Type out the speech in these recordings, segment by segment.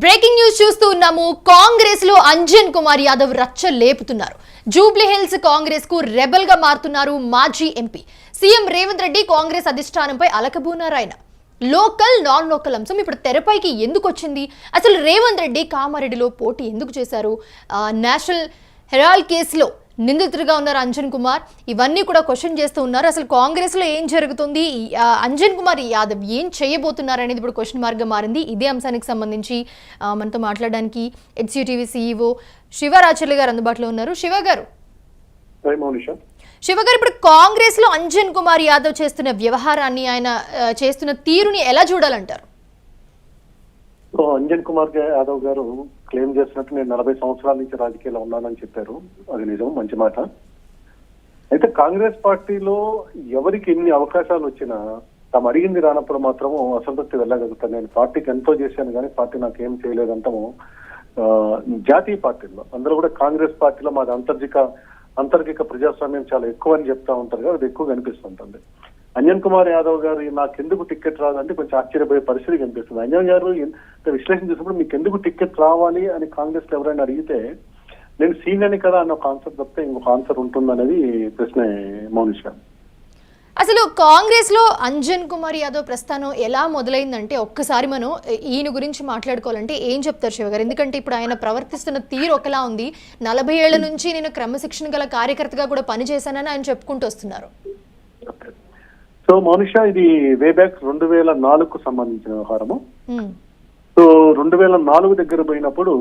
Breaking news చూస్తూ ఉన్నాము. కాంగ్రెస్ లో అంజన్ కుమార్ యాదవ్ రచ్చ లేపుతున్నారు. జూబ్లీ హిల్స్ కాంగ్రెస్ కు రెబల్ గా మారుతున్నారు మాజీ ఎంపీ. సీఎం రేవంత్ రెడ్డి కాంగ్రెస్ అధిష్టానంపై అలకబూనారు. ఆయన లోకల్ నాన్ లోకల్ అంశం ఇప్పుడు తెరపైకి ఎందుకు వచ్చింది? అసలు రేవంత్ రెడ్డి కామారెడ్డిలో పోటీ ఎందుకు చేశారు? నేషనల్ హెరాల్డ్ కేసులో నిందితుడిగా ఉన్నారు అంజన్ కుమార్. ఇవన్నీ కూడా క్వశ్చన్ చేస్తూ ఉన్నారు. అసలు కాంగ్రెస్ లో ఏం జరుగుతుంది, అంజన్ కుమార్ యాదవ్ ఏం చేయబోతున్నారు అనేది ఇప్పుడు క్వశ్చన్ మార్క్ గా మారింది. ఇదే అంశానికి సంబంధించి మనతో మాట్లాడడానికి HCTV CEO శివరాచర్ల గారు అందుబాటులో ఉన్నారు. శివ గారు, ఇప్పుడు కాంగ్రెస్ లో అంజన్ కుమార్ యాదవ్ చేస్తున్న వ్యవహారాన్ని, ఆయన చేస్తున్న తీరుని ఎలా చూడాలంటారు? అంజన్ కుమార్ యాదవ్ గారు క్లెయిమ్ చేసినట్టు నేను 40 సంవత్సరాల నుంచి రాజకీయాల్లో ఉన్నానని చెప్పారు. అది నిజం, మంచి మాట. అయితే కాంగ్రెస్ పార్టీలో ఎవరికి ఎన్ని అవకాశాలు వచ్చినా తాము అడిగింది రానప్పుడు మాత్రము అసంతృప్తి వెళ్ళగలుగుతాను. నేను పార్టీకి ఎంతో చేశాను కానీ పార్టీ నాకు ఏం చేయలేదంటాము. జాతీయ పార్టీల్లో అందులో కూడా కాంగ్రెస్ పార్టీలో మాది అంతర్గిక ప్రజాస్వామ్యం చాలా ఎక్కువ అని చెప్తా ఉంటారు కదా, అది ఎక్కువ కనిపిస్తుంటుంది. అంజన్ కుమార్ యాదవ్ గారు నాకెందుకు టికెట్ రాదంటే కొంచెం ఆశ్చర్యపోయే పరిస్థితి కనిపిస్తుంది. అంజన్ గారు విశ్లేషణ చేసినప్పుడు మీకు ఎందుకు టికెట్ రావాలి అని కాంగ్రెస్ లో ఎవరైనా అడిగితే నేను సీనియర్ని కదా అన్న ఒక ఆన్సర్ తప్పితే ఇంకొక ఆన్సర్ ఉంటుందనేది ప్రశ్న. మౌనిష, అసలు కాంగ్రెస్ లో అంజన్ కుమార్ యాదవ్ ప్రస్థానం ఎలా మొదలైందంటే ఒక్కసారి మనం ఈయన గురించి మాట్లాడుకోవాలంటే ఏం చెప్తారు శివ గారు? ఎందుకంటే ఇప్పుడు ఆయన ప్రవర్తిస్తున్న తీరు ఒకలా ఉంది. 40 ఏళ్ల నుంచి నేను క్రమశిక్షణ గల కార్యకర్తగా కూడా పనిచేశానని ఆయన చెప్పుకుంటూ వస్తున్నారు. సో మౌనిష, ఇది వే బ్యాక్ 2004కు సంబంధించిన వ్యవహారము. సో 2004 దగ్గర పోయినప్పుడు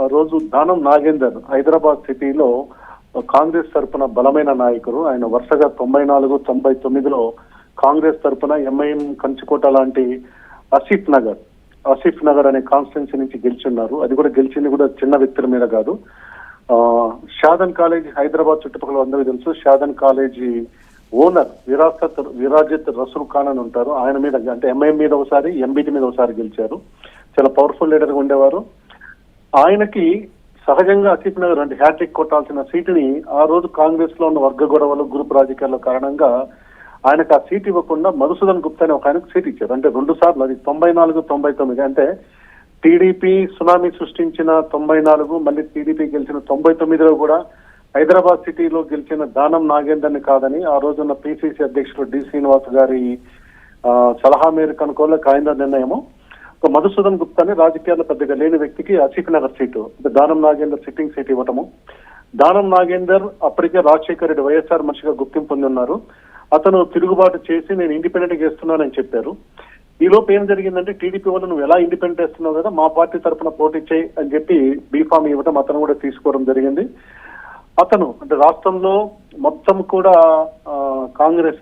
ఆ రోజు దానం నాగేందర్ హైదరాబాద్ సిటీలో కాంగ్రెస్ తరఫున బలమైన నాయకుడు. ఆయన వరుసగా 94, 99లో కాంగ్రెస్ తరఫున MIM కంచుకోట లాంటి ఆసిఫ్ నగర్ అనే కాన్స్టిట్యున్సీ నుంచి గెలిచున్నారు. అది కూడా గెలిచింది కూడా చిన్న వ్యక్తుల మీద కాదు. షాదన్ కాలేజీ హైదరాబాద్ చుట్టుపక్కల అందరికీ తెలుసు. షాదన్ కాలేజీ ఓనర్ విరాజిత్ రసూల్ ఖాన్ అని ఉంటారు. ఆయన మీద అంటే MIM మీద ఒకసారి, MBT మీద ఒకసారి గెలిచారు. చాలా పవర్ఫుల్ లీడర్ గా ఉండేవారు. ఆయనకి సహజంగా ఆసిఫ్ నగర్ అంటే హ్యాట్రిక్ కొట్టాల్సిన సీటుని ఆ రోజు కాంగ్రెస్ లో ఉన్న వర్గ గొడవలు, గ్రూప్ రాజకీయాల కారణంగా ఆయనకు ఆ సీట్ ఇవ్వకుండా మధుసూదన్ గుప్తా అని ఒక ఆయనకు సీట్ ఇచ్చారు. అంటే 2 సార్లు, అది 94, 99. అంటే టీడీపీ సునామీ సృష్టించిన 94, మళ్ళీ టీడీపీ గెలిచిన 99లో కూడా హైదరాబాద్ సిటీలో గెలిచిన దానం నాగేందర్ని కాదని ఆ రోజున్న PCC అధ్యక్షుడు D. శ్రీనివాస్ గారి సలహా మేరకు అనుకోలే కాయింద నిర్ణయము. మధుసూదన్ గుప్తాని రాజకీయాల్లో పెద్దగా లేని వ్యక్తికి Asif Nagar seat, Danam Nagender sitting seat ఇవ్వటము. దానం నాగేందర్ అప్పటికే రాజశేఖర రెడ్డి వైఎస్ఆర్ మనిషిగా గుర్తింపు పొంది ఉన్నారు. అతను తిరుగుబాటు చేసి నేను ఇండిపెండెంట్ గా చేస్తున్నానని చెప్పారు. ఈ లోపు ఏం జరిగిందంటే టీడీపీ వాళ్ళు నువ్వు ఎలా ఇండిపెండెంట్ వేస్తున్నావు కదా, మా పార్టీ తరఫున పోటీ చేయి అని చెప్పి బీఫామ్ ఇవ్వటం అతను కూడా తీసుకోవడం జరిగింది. అతను అంటే రాష్ట్రంలో మొత్తం కూడా కాంగ్రెస్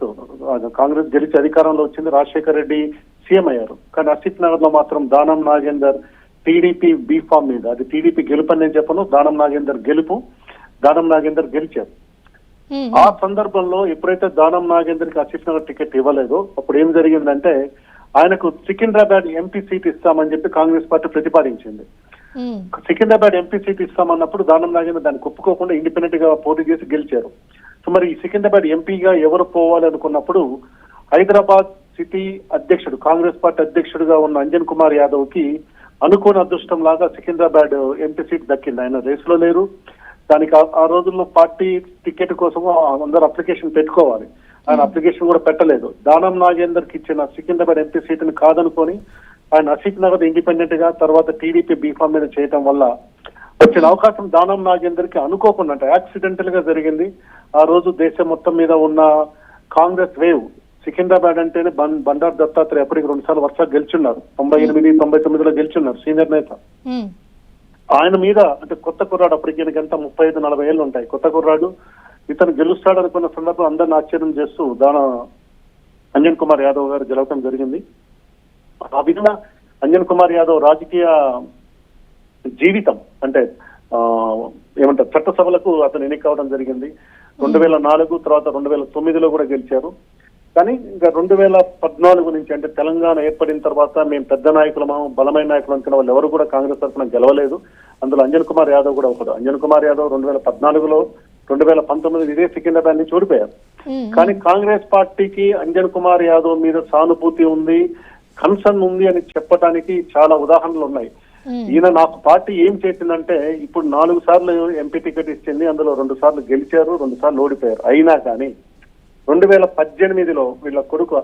గెలిచి అధికారంలో వచ్చింది. రాజశేఖర రెడ్డి సీఎం అయ్యారు. కానీ ఆసిఫ్ నగర్ లో మాత్రం దానం నాగేందర్ టీడీపీ బీఫామ్ మీద, అది టీడీపీ గెలుపు అని నేను చెప్పను, దానం నాగేందర్ గెలిచారు. ఆ సందర్భంలో ఎప్పుడైతే దానం నాగేందర్ కి ఆసిఫ్ నగర్ టికెట్ ఇవ్వలేదో అప్పుడు ఏం జరిగిందంటే ఆయనకు సికింద్రాబాద్ ఎంపీ సీట్ ఇస్తామని చెప్పి కాంగ్రెస్ పార్టీ ప్రతిపాదించింది. సికింద్రాబాద్ ఎంపీ సీట్ ఇస్తామన్నప్పుడు దానం నాగేందర్ దాన్ని ఒప్పుకోకుండా ఇండిపెండెంట్ గా పోటీ చేసి గెలిచారు. సో మరి ఈ సికింద్రాబాద్ ఎంపీగా ఎవరు పోవాలి అనుకున్నప్పుడు హైదరాబాద్ సిటీ అధ్యక్షుడు, కాంగ్రెస్ పార్టీ అధ్యక్షుడిగా ఉన్న అంజన్ కుమార్ యాదవ్ కి అనుకోని అదృష్టం లాగా సికింద్రాబాద్ ఎంపీ సీట్ దక్కింది. ఆయన రేసులో లేరు. దానికి ఆ రోజుల్లో పార్టీ టికెట్ కోసము అందరూ అప్లికేషన్ పెట్టుకోవాలి. ఆయన అప్లికేషన్ కూడా పెట్టలేదు. దానం నాగేందర్ కి ఇచ్చిన సికింద్రాబాద్ ఎంపీ సీటుని కాదనుకొని ఆయన ఆసిఫ్ నగర్ ఇండిపెండెంట్ గా తర్వాత టీడీపీ బీఫామ్ మీద చేయటం వల్ల వచ్చిన అవకాశం దానం నాగేందర్ కి అనుకోకుండా అంటే యాక్సిడెంటల్ గా జరిగింది. ఆ రోజు దేశం మొత్తం మీద ఉన్న కాంగ్రెస్ వేవ్, సికింద్రాబాద్ అంటేనే బండారు దత్తాత్రేయ ఎప్పటికి 2 సార్లు వరుసగా గెలిచున్నారు. 98, 99లో గెలిచున్నారు, సీనియర్ నేత. ఆయన మీద అంటే కొత్త కుర్రాడు, అప్పటికి ఎంత 35, 40 ఏళ్ళు ఉంటాయి, కొత్త కుర్రాడు, ఇతను గెలుస్తాడు అనుకున్న సందర్భం అందరిని ఆశ్చర్యం చేస్తూ అంజన్ కుమార్ యాదవ్ గారు గెలవటం జరిగింది. ఆ విధంగా అంజన్ కుమార్ యాదవ్ రాజకీయ జీవితం అంటే ఏమంటారు చట్టసభలకు అతను ఎన్నికవడం జరిగింది. 2004 తర్వాత 2009లో కూడా గెలిచారు. కానీ ఇంకా 2014 నుంచి అంటే తెలంగాణ ఏర్పడిన తర్వాత మేము పెద్ద నాయకులము, బలమైన నాయకులు అనుకున్న వాళ్ళు ఎవరు కూడా కాంగ్రెస్ తరఫున గెలవలేదు. అందులో అంజన్ కుమార్ యాదవ్ కూడా ఒకడు. అంజన్ కుమార్ యాదవ్ 2014లో, 2019 ఇదే సికింద్రాబాద్ నుంచి ఓడిపోయారు. కానీ కాంగ్రెస్ పార్టీకి అంజన్ కుమార్ యాదవ్ మీద సానుభూతి ఉంది, కన్సర్న్ ఉంది అని చెప్పడానికి చాలా ఉదాహరణలు ఉన్నాయి. ఈయన నాకు పార్టీ ఏం చేసిందంటే ఇప్పుడు 4 సార్లు ఎంపీ టికెట్ ఇచ్చింది, అందులో 2 సార్లు గెలిచారు, 2 సార్లు ఓడిపోయారు. అయినా కానీ 2018లో వీళ్ళ కొడుకు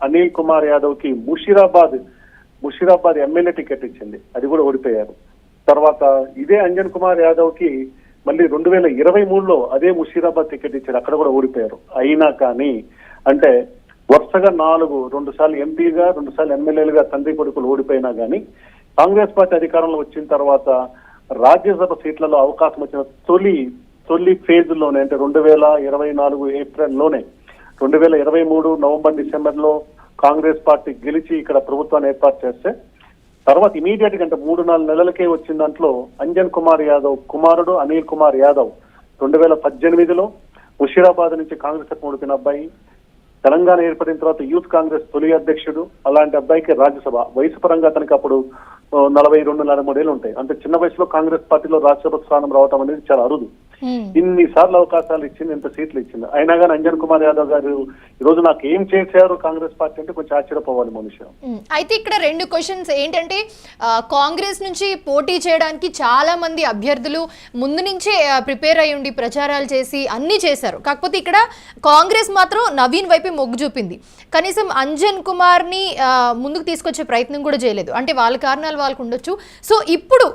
అనిల్ కుమార్ యాదవ్ కి ముషీరాబాద్ ఎమ్మెల్యే టికెట్ ఇచ్చింది, అది కూడా ఓడిపోయారు. తర్వాత ఇదే అంజన్ కుమార్ యాదవ్ కి మళ్ళీ 2023లో అదే ముషీరాబాద్ టికెట్ ఇచ్చారు, అక్కడ కూడా ఓడిపోయారు. అయినా కానీ అంటే వరుసగా 2 సార్లు ఎంపీగా 2 సార్లు ఎమ్మెల్యేలుగా తండ్రి కొడుకులు ఓడిపోయినా కానీ కాంగ్రెస్ పార్టీ అధికారంలో వచ్చిన తర్వాత రాజ్యసభ సీట్లలో అవకాశం వచ్చిన తొలి ఫేజ్ లోనే అంటే 2024 ఏప్రిల్లోనే 2023 నవంబర్ డిసెంబర్లో కాంగ్రెస్ పార్టీ గెలిచి ఇక్కడ ప్రభుత్వాన్ని ఏర్పాటు చేస్తే తర్వాత ఇమీడియట్ గా అంటే 3-4 నెలలకే వచ్చిన దాంట్లో అంజన్ కుమార్ యాదవ్ కుమారుడు అనిల్ కుమార్ యాదవ్ 2018లో ముషీరాబాద్ నుంచి కాంగ్రెస్ ఓడిపోయిన అబ్బాయి, తెలంగాణ ఏర్పడిన తర్వాత యూత్ కాంగ్రెస్ తొలి అధ్యక్షుడు. అలాంటి అబ్బాయికి రాజ్యసభ, వయసు పరంగా అతనికి అప్పుడు 42-43 ఏళ్ళు ఉంటాయి. అంత చిన్న వయసులో కాంగ్రెస్ పార్టీలో రాజ్యసభ స్థానం రావడం అనేది చాలా అరుదు. ఇన్ని సార్లు అవకాశాలు ఇచ్చింది, ఎంత సీట్లు ఇచ్చింది. అయినా కానీ అంజన్ కుమార్ యాదవ్ గారు ఈ రోజు నాకు ఏం చేశారు కాంగ్రెస్ పార్టీ అంటే కొంచెం ఆశ్చర్యపోవాలి మనుషులు. అయితే ఇక్కడ 2 క్వశ్చన్స్ ఏంటంటే, కాంగ్రెస్ నుంచి పోటీ చేయడానికి చాలా మంది అభ్యర్థులు ముందు నుంచే ప్రిపేర్ అయ్యి ఉండి ప్రచారాలు చేసి అన్ని చేశారు. కాకపోతే ఇక్కడ కాంగ్రెస్ మాత్రం నవీన్ వైపు మొగ్గు చూపింది. కనీసం అంజన్ కుమార్ని ముందుకు తీసుకొచ్చే ప్రయత్నం కూడా చేయలేదు. అంటే వాళ్ళ కారణాలు వాళ్ళకు ఉండొచ్చు. సో ఇప్పుడు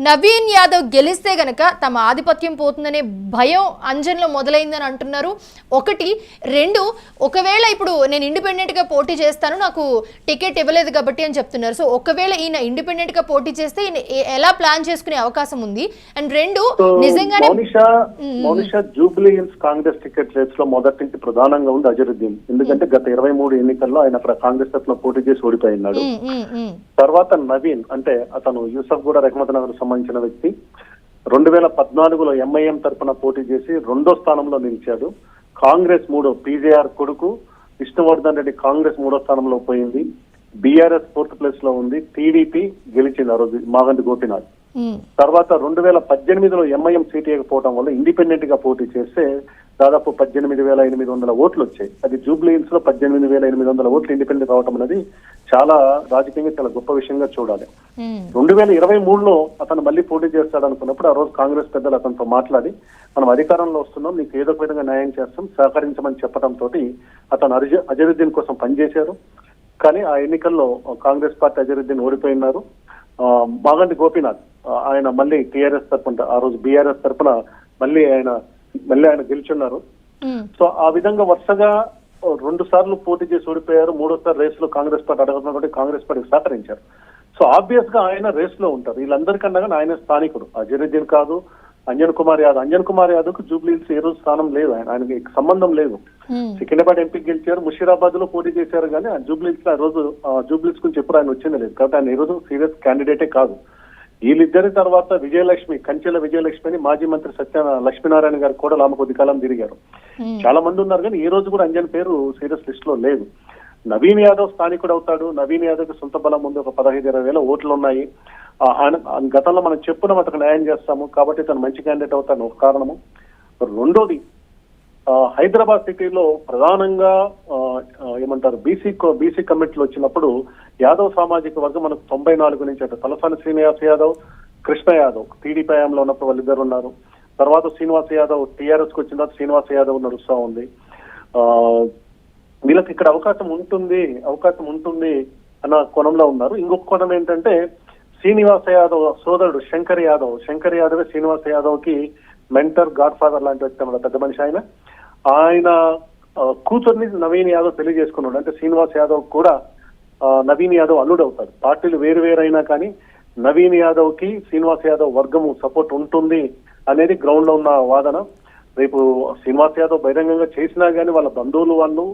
నవీన్ యాదవ్ గెలిస్తే గనక తమ ఆధిపత్యం పోతుందనే భయం అంజన్లో మొదలైందని అంటున్నారు. 1, 2 ఒకవేళ ఇప్పుడు నేను ఇండిపెండెంట్గా పోటీ చేస్తాను, నాకు టికెట్ ఇవ్వలేదు కాబట్టి అని చెప్తున్నారు. సో ఒకవేళ ఈయన ఇండిపెండెంట్గా పోటీ చేస్తే ఈయన ఎలా ప్లాన్ చేసుకునే అవకాశం ఉంది? అండ్ 2 నిజంగానే మౌనిషా జూబ్లీ హిల్స్ కాంగ్రెస్ టికెట్ రేస్ లో మొదటి నుంచి ప్రధానంగా ఉంది అజరుద్దీన్. ఎందుకంటే గత 23 ఎన్నికల్లో ఆయన అక్కడ కాంగ్రెస్ తరఫున పోటీ చేసి ఓడిపోయినాడు. తర్వాత నవీన్ అంటే అతను యూసఫ్ కూడా రెహమత్ నగర్ సంబంధించిన వ్యక్తి 2014లో ఎంఐఎం తరఫున పోటీ చేసి 2వ స్థానంలో నిలిచాడు. కాంగ్రెస్ 3 పీజేఆర్ కొడుకు విష్ణువర్ధన్ రెడ్డి కాంగ్రెస్ 3వ స్థానంలో పోయింది. బీఆర్ఎస్ 4th ప్లేస్ లో ఉంది. టీడీపీ గెలిచింది ఆ రోజు మాగంటి గోపీనాథ్. తర్వాత 2018లో ఎంఐఎం సీట్ ఇవ్వకపోవడం వల్ల ఇండిపెండెంట్ గా పోటీ చేస్తే దాదాపు 18,800 ఓట్లు వచ్చాయి. అది జూబ్లీ హిల్స్ లో 18,800 ఓట్లు ఇండిపెండెంట్ రావడం అనేది చాలా రాజకీయంగా చాలా గొప్ప విషయంగా చూడాలి. 2023లో అతను మళ్ళీ పోటీ చేస్తాడు అనుకున్నప్పుడు ఆ రోజు కాంగ్రెస్ పెద్దలు అతనితో మాట్లాడి మనం అధికారంలో వస్తున్నాం, నీకు ఏదో విధంగా న్యాయం చేస్తాం, సహకరించమని చెప్పడంతో అతను అజరుద్దీన్ కోసం పనిచేశారు. కానీ ఆ ఎన్నికల్లో కాంగ్రెస్ పార్టీ అజరుద్దీన్ ఓడిపోయినారు. మాగంటి గోపీనాథ్ ఆయన మళ్ళీ టీఆర్ఎస్ తరఫున ఆ రోజు బీఆర్ఎస్ తరఫున మళ్ళీ ఆయన గెలుచున్నారు. సో ఆ విధంగా వరుసగా 2 సార్లు పోటీ చేసి ఓడిపోయారు. 3వసారి రేస్ లో కాంగ్రెస్ పార్టీ అడగడం కాంగ్రెస్ పార్టీకి సహకరించారు. సో ఆబ్వియస్ గా ఆయన రేస్ లో ఉంటారు. వీళ్ళందరికన్నా కానీ ఆయన స్థానికుడు, అజరుద్దీన్ కాదు. అంజన్ కుమార్ యాదవ్ కు జూబ్లీ హిల్స్ ఏ రోజు స్థానం లేదు, ఆయనకి సంబంధం లేదు. సికింద్రాబాద్ ఎంపీకి గెలిచారు, ముషీరాబాద్ లో పోటీ చేశారు, కానీ జూబ్లీ హిల్స్ ఆ రోజు జూబ్లీ హిల్స్ గురించి ఎప్పుడు ఆయన వచ్చిందే లేదు. కాబట్టి ఆయన ఈ రోజు సీరియస్ క్యాండిడేటే కాదు. వీళ్ళిద్దరి తర్వాత కంచెల విజయలక్ష్మి అని మాజీ మంత్రి లక్ష్మీనారాయణ గారు కూడా ఆమె కొద్ది కాలం తిరిగారు. చాలా మంది ఉన్నారు, కానీ ఈ రోజు కూడా అంజన్ పేరు సీరియస్ లిస్ట్ లో లేదు. నవీన్ యాదవ్ స్థానికుడు అవుతాడు. నవీన్ యాదవ్ కి సొంత బలం ఉంది, ఒక 15-20 వేల ఓట్లు ఉన్నాయి. గతంలో మనం చెప్పున్నాం అతను న్యాయం చేస్తాము కాబట్టి తను మంచి క్యాండిడేట్ అవుతాను ఒక కారణము. 2వది హైదరాబాద్ సిటీలో ప్రధానంగా ఏమంటారు బీసీ కమిటీలు వచ్చినప్పుడు యాదవ్ సామాజిక వర్గం మనకు 94 నుంచి అంటే తలసాని శ్రీనివాస్ యాదవ్, కృష్ణ యాదవ్ టీడీపీ హయాంలో ఉన్నప్పుడు వాళ్ళిద్దరు ఉన్నారు. తర్వాత శ్రీనివాస్ యాదవ్ టీఆర్ఎస్ కు వచ్చిన తర్వాత శ్రీనివాస్ యాదవ్ నడుస్తా ఉంది. వీళ్ళకి ఇక్కడ అవకాశం ఉంటుంది అన్న కోణంలో ఉన్నారు. ఇంకొక కోణం ఏంటంటే శ్రీనివాస యాదవ్ సోదరుడు శంకర్ యాదవ్ శ్రీనివాస యాదవ్ కి మెంటర్, గాడ్ ఫాదర్ లాంటి వ్యక్తి అన్నమాట, పెద్ద మనిషి ఆయన కూతుర్ని నవీన్ యాదవ్ పెళ్లి చేసుకున్నాడు. అంటే శ్రీనివాస్ యాదవ్ కూడా నవీన్ యాదవ్ అల్లుడు అవుతాడు. పార్టీలు వేరైనా కానీ నవీన్ యాదవ్ కి శ్రీనివాస్ యాదవ్ వర్గము సపోర్ట్ ఉంటుంది అనేది గ్రౌండ్ లో ఉన్న వాదన. రేపు శ్రీనివాస్ యాదవ్ బహిరంగంగా చేసినా గానీ వాళ్ళ బంధువులు వాళ్ళు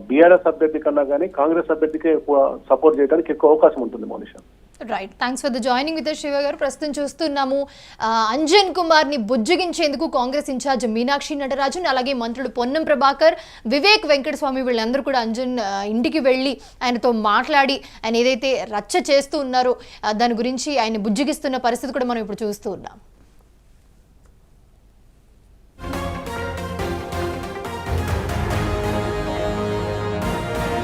బీఆర్ఎస్ అభ్యర్థి కన్నా కానీ కాంగ్రెస్ అభ్యర్థికే సపోర్ట్ చేయడానికి ఎక్కువ అవకాశం ఉంటుంది Monisha. Right, thanks for the joining with Shiva గారు. ప్రస్తుతం చూస్తున్నాము అంజన్ కుమార్ ని బుజ్జగించేందుకు కాంగ్రెస్ ఇన్ఛార్జ్ మీనాక్షి నటరాజన్, అలాగే మంత్రులు పొన్నం ప్రభాకర్, వివేక్ వెంకటస్వామి వీళ్ళందరూ కూడా అంజన్ ఇంటికి వెళ్ళి ఆయనతో మాట్లాడి ఆయన ఏదైతే రచ్చ చేస్తూ ఉన్నారో దాని గురించి ఆయన బుజ్జగిస్తున్న పరిస్థితి కూడా మనం ఇప్పుడు చూస్తూ ఉన్నాం.